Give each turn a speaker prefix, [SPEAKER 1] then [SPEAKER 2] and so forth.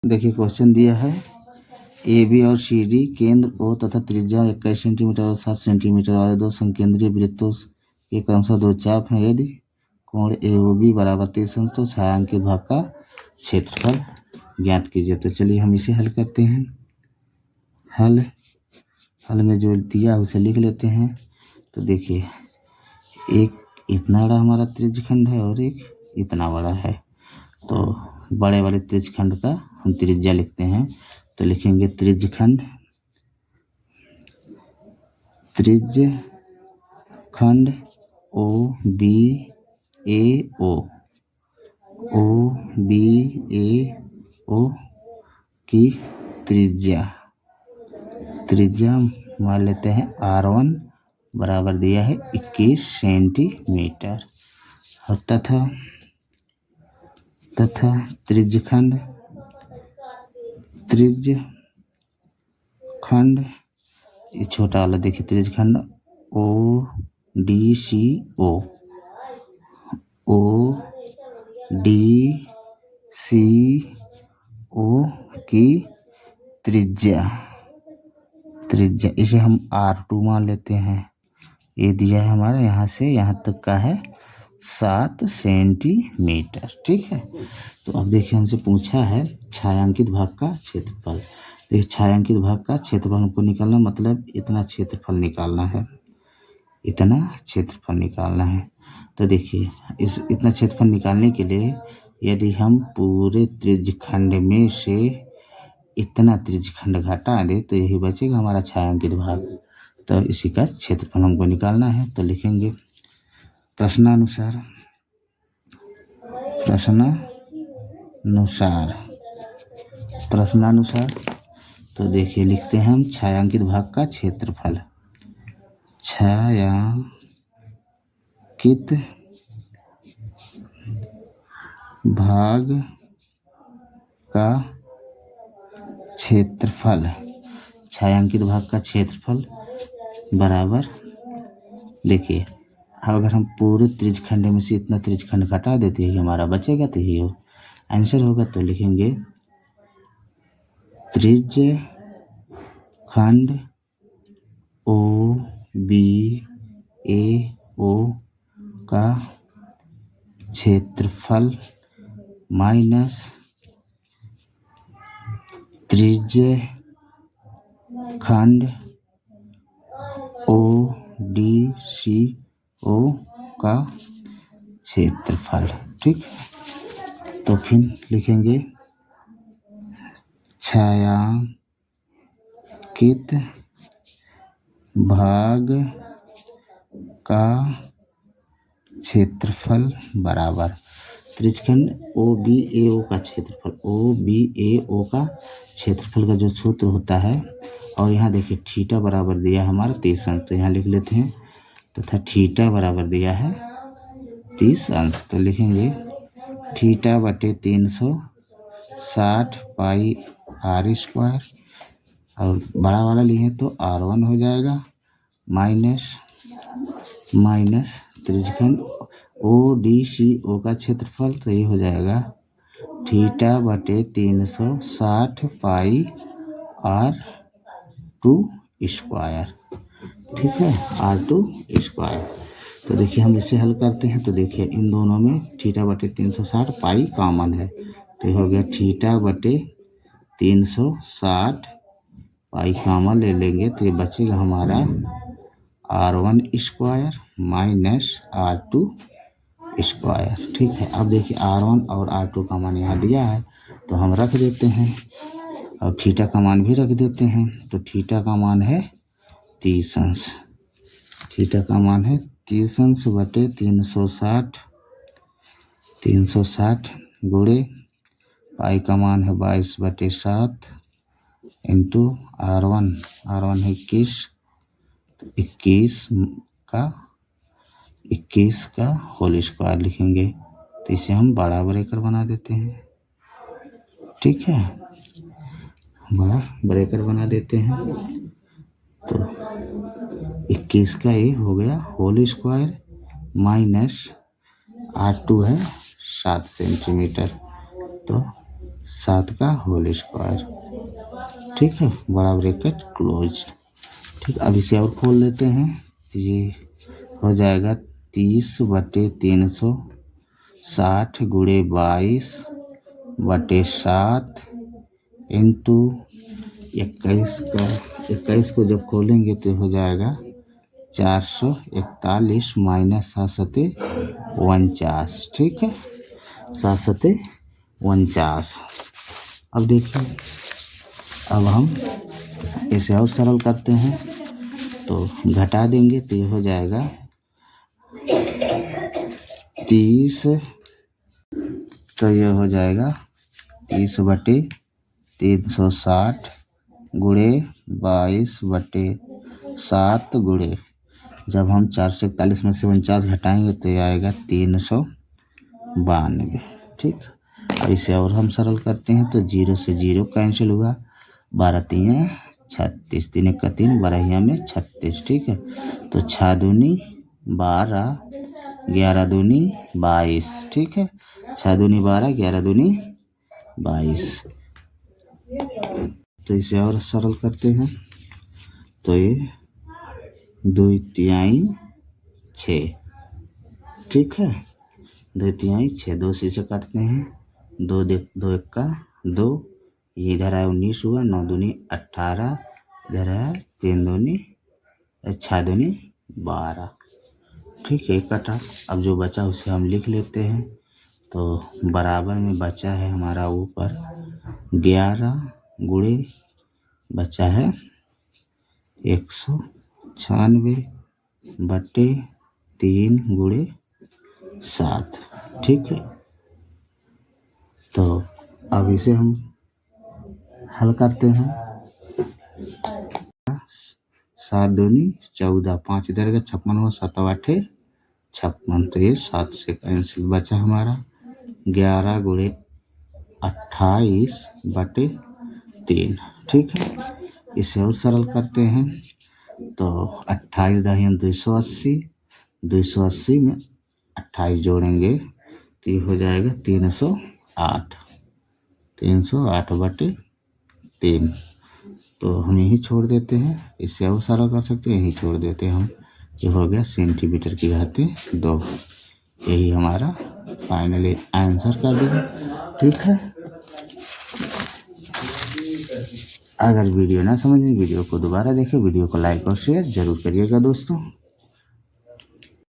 [SPEAKER 1] देखिए क्वेश्चन दिया है ए बी और सी डी केंद्र ओ तथा त्रिज्या 21 सेंटीमीटर और 7 सेंटीमीटर वाले दो संकेंद्रीय वृत्तों के क्रमशः दो चाप हैं। यदि कोण ए ओ बी बराबर 30 अंश तो छायांकित भाग का क्षेत्रफल ज्ञात कीजिए। तो चलिए हम इसे हल करते हैं। हल में जो दिया है उसे लिख लेते हैं। तो देखिए एक इतना बड़ा हमारा त्रिज्यखंड है और एक इतना बड़ा है। तो बड़े वाले त्रिज्यखंड का हम त्रिज्या लिखते हैं। तो लिखेंगे त्रिज्यखंड ओ बी ए ओ की त्रिज्या मान लेते हैं R1 बराबर दिया है 21 सेंटीमीटर और तथा त्रिज्यखंड ये छोटा वाला देखिए त्रिज्यखंड ओ डी सी ओ की त्रिज्या इसे हम R2 मान लेते हैं। ये दिया है हमारा यहाँ से यहाँ तक का है 7 सेंटीमीटर। ठीक है। तो अब देखिए हमसे पूछा है छायांकित भाग का क्षेत्रफल। देखिए छायांकित भाग का क्षेत्रफल हमको निकालना मतलब इतना क्षेत्रफल निकालना है। तो देखिए इतना क्षेत्रफल निकालने के लिए यदि हम पूरे त्रिज्यखंड में से इतना त्रिज्यखंड घटा दे तो यही बचेगा हमारा छायांकित भाग। तो इसी का क्षेत्रफल हमको निकालना है। तो लिखेंगे प्रश्नानुसार तो देखिए लिखते हैं हम छायांकित भाग का क्षेत्रफल। छायांकित भाग का क्षेत्रफल बराबर देखिए अगर हम पूरे त्रिज्यखंड में से इतना त्रिज्यखंड घटा देते हैं हमारा बचेगा तो यही हो आंसर होगा। तो लिखेंगे त्रिज्यखंड ओ बी ए ओ का क्षेत्रफल माइनस त्रिज्यखंड ओ डी सी ओ का क्षेत्रफल। ठीक। तो फिर लिखेंगे छायांकित भाग का क्षेत्रफल बराबर त्रिज्यखंड ओ बी ए ओ का क्षेत्रफल का जो सूत्र होता है और यहाँ देखिए थीटा बराबर दिया है हमारा 30 अंश। तो यहाँ लिख लेते हैं तथा थीटा बराबर दिया है 30 अंश। तो लिखेंगे थीटा बटे 360 पाई R स्क्वायर और बड़ा वाला लिए तो R1 हो जाएगा माइनस त्रिज्यखंड ओ डी सी ओ का क्षेत्रफल। तो ये हो जाएगा थीटा बटे 360 पाई R2 स्क्वायर। ठीक है R2 स्क्वायर। तो देखिए हम इसे हल करते हैं। तो देखिए इन दोनों में थीटा बटे 360 पाई कॉमन है तो ये हो गया थीटा बटे 360 पाई कॉमन ले लेंगे तो ये बचेगा हमारा R1 square minus R2 square. ठीक है। अब देखिए R1 और R2 का मान यहाँ दिया है तो हम रख देते हैं और थीटा का मान भी रख देते हैं। तो थीटा का मान है 30 अंश। थीटा का मान है 30 अंश बटे 360 गुणे पाई का मान है 22/7 इंटू R1 है 21 का होल स्क्वायर लिखेंगे। तो इसे हम बड़ा ब्रेकर बना देते हैं। ठीक है बड़ा ब्रेकर बना देते हैं। तो 21 का ये हो गया होल स्क्वायर माइनस R2 है 7 सेंटीमीटर। तो 7 का होल स्क्वायर, ठीक है, बड़ा ब्रैकेट क्लोज। ठीक, अब इसे और खोल लेते हैं तो ये हो जाएगा 30/360 गुणे 22/7 इंटू 21 का 21 को जब खोलेंगे तो हो जाएगा 441 माइनस 749, ठीक है, 749। अब देखिए, अब हम इसे और सरल करते हैं तो घटा देंगे तो ये हो जाएगा 30, तो ये हो जाएगा 30/360 गुणे 22/7 गुणे, जब हम 441 में से 49 घटाएंगे तो ये आएगा 392, ठीक। अब इसे और हम सरल करते हैं तो 0 से 0 कैंसिल हुआ, 12 3 36, 3 1 3, 12 में 36, ठीक है, तो 6 दूनी 12, 11 दूनी 22, ठीक है, 6 दूनी 12, 11 दूनी 22। तो इसे और सरल करते हैं तो ये 2 तिहाई 6, ठीक है, 2 तिहाई 6, 2 से काटते हैं, 2 1 का 2, ये इधर आया 19 हुआ, 9 दूनी 18, इधर आया 3 दूनी 6 दूनी 12, ठीक है, कटा। अब जो बचा उसे हम लिख लेते हैं तो बराबर में बचा है हमारा ऊपर 11 गुणे बचा है 196/3 गुणे 7, ठीक है। तो अब इसे हम हल करते हैं, 7 दूनी 14, 5 इधर का 56 हुआ, 7 8 56, तो ये 7 से कैंसिल, बचा हमारा 11 गुणे 28/3, ठीक है। इसे और सरल करते हैं तो 28 दहियन 280, 280 में 28 जोड़ेंगे तो ये हो जाएगा 308, 308/3, तो हम यही छोड़ देते हैं, इससे और सरल कर सकते हैं, यही छोड़ देते हैं हम, ये हो गया सेंटीमीटर की घात 2। यही हमारा फाइनली आंसर कर दिया, ठीक है। अगर वीडियो ना समझें, वीडियो को दोबारा देखें, वीडियो को लाइक और शेयर जरूर करिएगा दोस्तों।